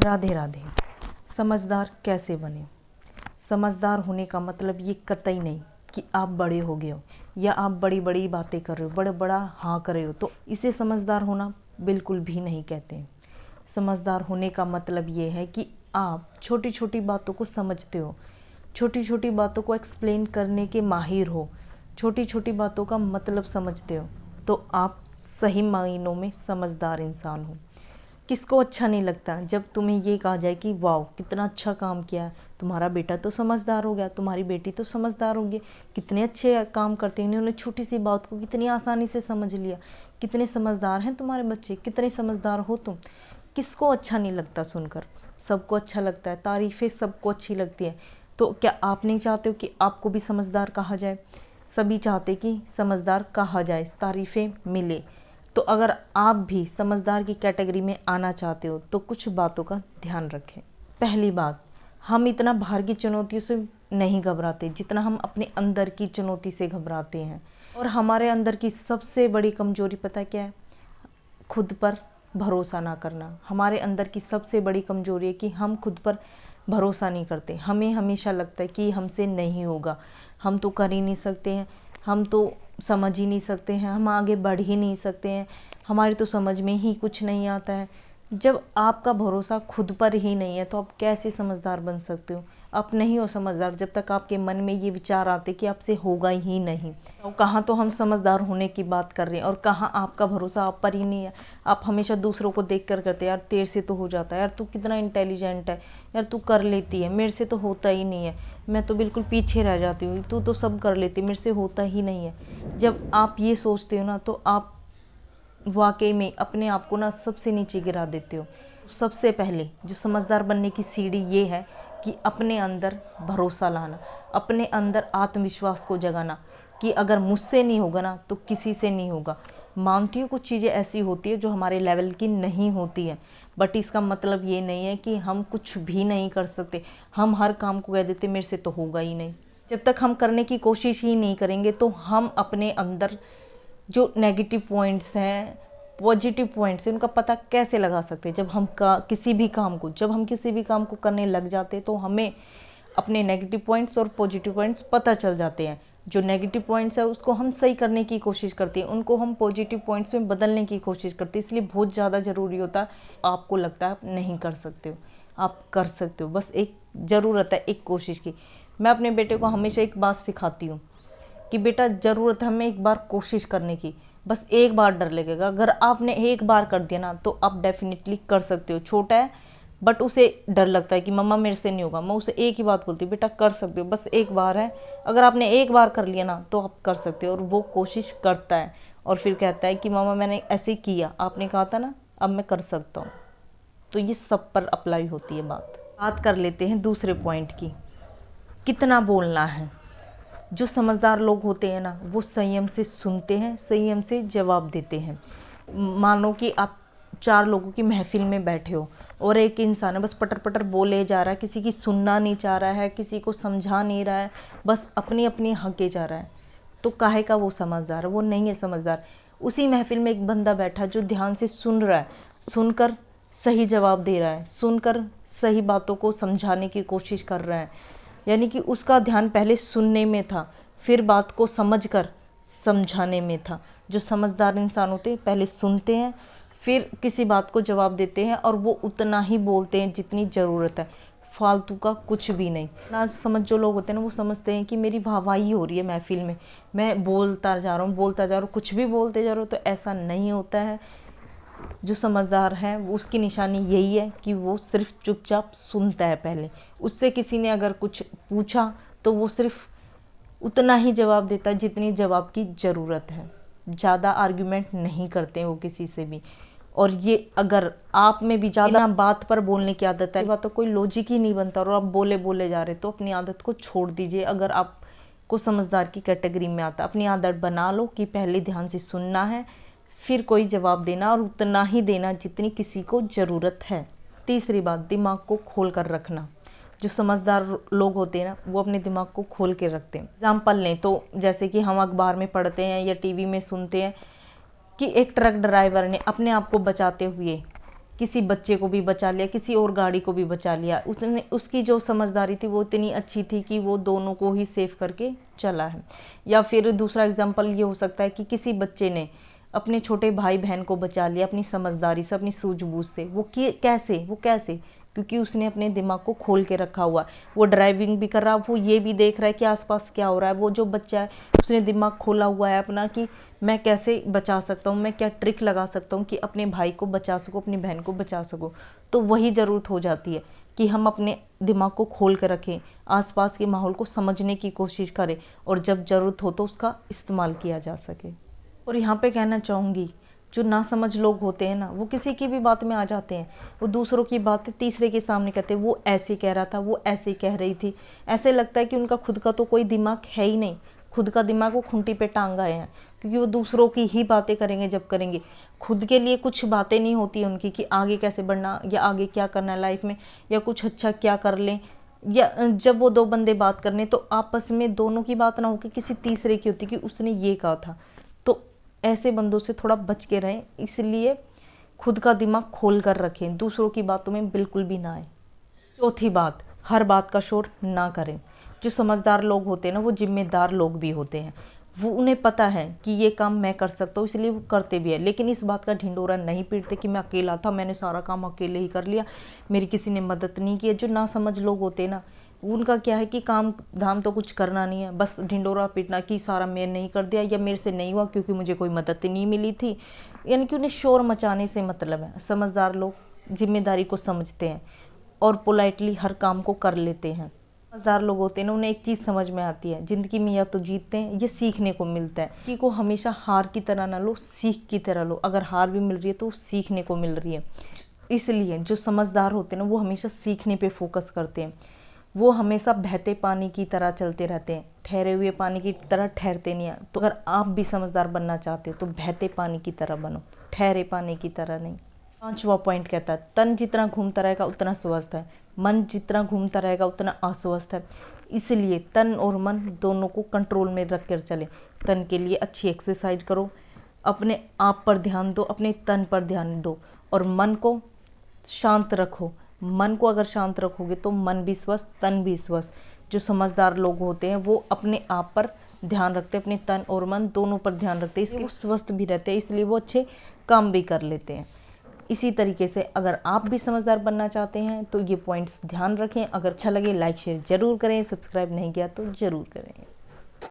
राधे राधे। समझदार कैसे बने? समझदार होने का मतलब ये कतई नहीं कि आप बड़े हो गए हो या आप बड़ी बड़ी बातें कर रहे हो, बड़ा बड़ा हाँ कर रहे हो तो इसे समझदार होना बिल्कुल भी नहीं कहते। समझदार होने का मतलब ये है कि आप छोटी छोटी बातों को समझते हो, छोटी छोटी बातों को एक्सप्लेन करने के माहिर हो, छोटी छोटी बातों का मतलब समझते हो, तो आप सही मायनों में समझदार इंसान हो। किसको अच्छा नहीं लगता जब तुम्हें ये कहा जाए कि वाह कितना अच्छा काम किया, तुम्हारा बेटा तो समझदार हो गया, तुम्हारी बेटी तो समझदार हो गई, कितने अच्छे काम करते हैं, इन्होंने छोटी सी बात को कितनी आसानी से समझ लिया, कितने समझदार हैं तुम्हारे बच्चे, कितने समझदार हो तुम। किसको अच्छा नहीं लगता सुनकर? सबको अच्छा लगता है, तारीफ़ें सबको अच्छी लगती है। तो क्या आप नहीं चाहते हो कि आपको भी समझदार कहा जाए? सभी चाहते कि समझदार कहा जाए, तारीफ़ें मिले। तो अगर आप भी समझदार की कैटेगरी में आना चाहते हो तो कुछ बातों का ध्यान रखें। पहली बात, हम इतना बाहर की चुनौतियों से नहीं घबराते जितना हम अपने अंदर की चुनौती से घबराते हैं। और हमारे अंदर की सबसे बड़ी कमजोरी पता क्या है? खुद पर भरोसा ना करना। हमारे अंदर की सबसे बड़ी कमजोरी है कि हम खुद पर भरोसा नहीं करते। हमें हमेशा लगता है कि हमसे नहीं होगा, हम तो कर ही नहीं सकते हैं, हम तो समझ ही नहीं सकते हैं, हम आगे बढ़ ही नहीं सकते हैं, हमारी तो समझ में ही कुछ नहीं आता है। जब आपका भरोसा खुद पर ही नहीं है तो आप कैसे समझदार बन सकते हो? आप नहीं हो समझदार जब तक आपके मन में ये विचार आते कि आपसे होगा ही नहीं। तो कहाँ तो हम समझदार होने की बात कर रहे हैं और कहाँ आपका भरोसा आप पर ही नहीं है। आप हमेशा दूसरों को देख कर करते, यार तेरे से तो हो जाता है, यार तू कितना इंटेलिजेंट है, यार तू कर लेती है, मेरे से तो होता ही नहीं है, मैं तो बिल्कुल पीछे रह जाती हूँ, तू तो सब कर लेती, मेरे से होता ही नहीं है। जब आप ये सोचते हो ना तो आप वाकई में अपने आप को ना सबसे नीचे गिरा देते हो। सबसे पहले जो समझदार बनने की सीढ़ी ये है कि अपने अंदर भरोसा लाना, अपने अंदर आत्मविश्वास को जगाना कि अगर मुझसे नहीं होगा ना तो किसी से नहीं होगा। मानती हूँ कुछ चीज़ें ऐसी होती है जो हमारे लेवल की नहीं होती है, बट इसका मतलब ये नहीं है कि हम कुछ भी नहीं कर सकते। हम हर काम को कह देते मेरे से तो होगा ही नहीं। जब तक हम करने की कोशिश ही नहीं करेंगे तो हम अपने अंदर जो नेगेटिव पॉइंट्स हैं, पॉजिटिव पॉइंट्स हैं, उनका पता कैसे लगा सकते हैं? जब हम किसी भी काम को करने लग जाते तो हमें अपने नेगेटिव पॉइंट्स और पॉजिटिव पॉइंट्स पता चल जाते हैं। जो नेगेटिव पॉइंट्स है उसको हम सही करने की कोशिश करते हैं, उनको हम पॉजिटिव पॉइंट्स में बदलने की कोशिश करते हैं। इसलिए बहुत ज़्यादा ज़रूरी होता है। आपको लगता है आप नहीं कर सकते हो, आप कर सकते हो, बस एक ज़रूरत है एक कोशिश की। मैं अपने बेटे को हमेशा एक बात सिखाती हूँ कि बेटा ज़रूरत है हमें एक बार कोशिश करने की, बस एक बार डर लगेगा। अगर आपने एक बार कर दिया ना तो आप डेफिनेटली कर सकते हो। छोटा है बट उसे डर लगता है कि मम्मा मेरे से नहीं होगा, मैं उसे एक ही बात बोलती हूँ, बेटा कर सकते हो, बस एक बार है। अगर आपने एक बार कर लिया ना तो आप कर सकते हो। और वो कोशिश करता है और फिर कहता है कि मम्मा मैंने ऐसे किया, आपने कहा था ना, अब मैं कर सकता हूँ। तो ये सब पर अप्लाई होती है बात कर लेते हैं दूसरे पॉइंट की, कितना बोलना है। जो समझदार लोग होते हैं ना वो संयम से सुनते हैं, संयम से जवाब देते हैं। मानो कि आप 4 लोगों की महफिल में बैठे हो और एक इंसान है बस पटर पटर बोले जा रहा है, किसी की सुनना नहीं चाह रहा है, किसी को समझा नहीं रहा है, बस अपनी अपनी हके जा रहा है। तो काहे का वो समझदार है? वो नहीं है समझदार। उसी महफिल में एक बंदा बैठा जो ध्यान से सुन रहा है, सुनकर सही जवाब दे रहा है, सुनकर सही बातों को समझाने की कोशिश कर रहा है। यानी कि उसका ध्यान पहले सुनने में था, फिर बात को समझकर समझाने में था। जो समझदार इंसान होते हैं पहले सुनते हैं, फिर किसी बात को जवाब देते हैं और वो उतना ही बोलते हैं जितनी ज़रूरत है, फालतू का कुछ भी नहीं। ना समझ जो लोग होते हैं ना वो समझते हैं कि मेरी वाहवाही हो रही है महफिल में, मैं बोलता जा रहा हूँ, कुछ भी बोलते जा रहा हूँ। तो ऐसा नहीं होता है। जो समझदार है वो उसकी निशानी यही है कि वो सिर्फ चुपचाप सुनता है। पहले उससे किसी ने अगर कुछ पूछा तो वो सिर्फ उतना ही जवाब देता है जितनी जवाब की ज़रूरत है। ज़्यादा आर्ग्यूमेंट नहीं करते हैं वो किसी से भी। और ये अगर आप में भी ज़्यादा बात पर बोलने की आदत है, बात तो कोई लॉजिक ही नहीं बनता और आप बोले बोले जा रहे, तो अपनी आदत को छोड़ दीजिए। अगर आपको समझदार की कैटेगरी में आता, अपनी आदत बना लो कि पहले ध्यान से सुनना है, फिर कोई जवाब देना और उतना ही देना जितनी किसी को ज़रूरत है। तीसरी बात, दिमाग को खोल कर रखना। जो समझदार लोग होते हैं ना वो अपने दिमाग को खोल के रखते हैं। एग्जाम्पल लें तो जैसे कि हम अखबार में पढ़ते हैं या टीवी में सुनते हैं कि एक ट्रक ड्राइवर ने अपने आप को बचाते हुए किसी बच्चे को भी बचा लिया, किसी और गाड़ी को भी बचा लिया। उसने, उसकी जो समझदारी थी वो इतनी अच्छी थी कि वो दोनों को ही सेव करके चला है। या फिर दूसरा एग्जाम्पल ये हो सकता है कि किसी बच्चे ने अपने छोटे भाई बहन को बचा लिया अपनी समझदारी से, अपनी सूझबूझ से। वो कैसे? क्योंकि उसने अपने दिमाग को खोल के रखा हुआ। वो ड्राइविंग भी कर रहा है, वो ये भी देख रहा है कि आसपास क्या हो रहा है। वो जो बच्चा है उसने दिमाग खोला हुआ है अपना कि मैं कैसे बचा सकता हूँ, मैं क्या ट्रिक लगा सकता हूँ कि अपने भाई को बचा सकूँ, अपनी बहन को बचा सकूँ। तो वही ज़रूरत हो जाती है कि हम अपने दिमाग को खोल कर रखें, आसपास के माहौल को समझने की कोशिश करें और जब ज़रूरत हो तो उसका इस्तेमाल किया जा सके। और यहाँ पे कहना चाहूँगी, जो नासमझ लोग होते हैं ना, वो किसी की भी बात में आ जाते हैं। वो दूसरों की बातें तीसरे के सामने कहते हैं, वो ऐसे कह रहा था, वो ऐसे कह रही थी। ऐसे लगता है कि उनका खुद का तो कोई दिमाग है ही नहीं, खुद का दिमाग वो खूंटी पे टांग आए हैं। क्योंकि वो दूसरों की ही बातें करेंगे जब करेंगे, खुद के लिए कुछ बातें नहीं होती है उनकी कि आगे कैसे बढ़ना या आगे क्या करना है लाइफ में, या कुछ अच्छा क्या कर लें। या जब वो दो बंदे बात करने तो आपस में दोनों की बात ना होकर किसी तीसरे की होती कि उसने ये कहा था। तो ऐसे बंदों से थोड़ा बच के रहें, इसलिए खुद का दिमाग खोल कर रखें, दूसरों की बातों में बिल्कुल भी ना आए। चौथी बात, हर बात का शोर ना करें। जो समझदार लोग होते हैं ना, वो जिम्मेदार लोग भी होते हैं। वो, उन्हें पता है कि ये काम मैं कर सकता हूँ, इसलिए वो करते भी है। लेकिन इस बात का ढिंडोरा नहीं पीटते कि मैं अकेला था, मैंने सारा काम अकेले ही कर लिया, मेरी किसी ने मदद नहीं की। जो ना समझ लोग होते हैं ना, उनका क्या है कि काम धाम तो कुछ करना नहीं है, बस ढिंडोरा पीटना कि सारा मैंने नहीं कर दिया या मेरे से नहीं हुआ क्योंकि मुझे कोई मदद नहीं मिली थी। यानी कि उन्हें शोर मचाने से मतलब है। समझदार लोग जिम्मेदारी को समझते हैं और पोलाइटली हर काम को कर लेते हैं। समझदार लोग होते हैं ना, उन्हें एक चीज़ समझ में आती है, ज़िंदगी में या तो जीतते हैं, ये सीखने को मिलता है कि को हमेशा हार की तरह ना लो, सीख की तरह लो। अगर हार भी मिल रही है तो सीखने को मिल रही है। इसलिए जो समझदार होते हैं ना, वो हमेशा सीखने पे फोकस करते हैं। वो हमेशा बहते पानी की तरह चलते रहते हैं, ठहरे हुए पानी की तरह ठहरते नहीं हैं। तो अगर आप भी समझदार बनना चाहते हो तो बहते पानी की तरह बनो, ठहरे पानी की तरह नहीं। 5वां पॉइंट कहता है, तन जितना घूमता रहेगा उतना स्वस्थ है, मन जितना घूमता रहेगा उतना अस्वस्थ है। इसलिए तन और मन दोनों को कंट्रोल में रख कर चले। तन के लिए अच्छी एक्सरसाइज करो, अपने आप पर ध्यान दो, अपने तन पर ध्यान दो और मन को शांत रखो। मन को अगर शांत रखोगे तो मन भी स्वस्थ, तन भी स्वस्थ। जो समझदार लोग होते हैं वो अपने आप पर ध्यान रखते हैं, अपने तन और मन दोनों पर ध्यान रखते हैं, इसलिए वो स्वस्थ भी रहते हैं, इसलिए वो अच्छे काम भी कर लेते हैं। इसी तरीके से अगर आप भी समझदार बनना चाहते हैं तो ये पॉइंट्स ध्यान रखें। अगर अच्छा लगे लाइक शेयर ज़रूर करें, सब्सक्राइब नहीं किया तो ज़रूर करें।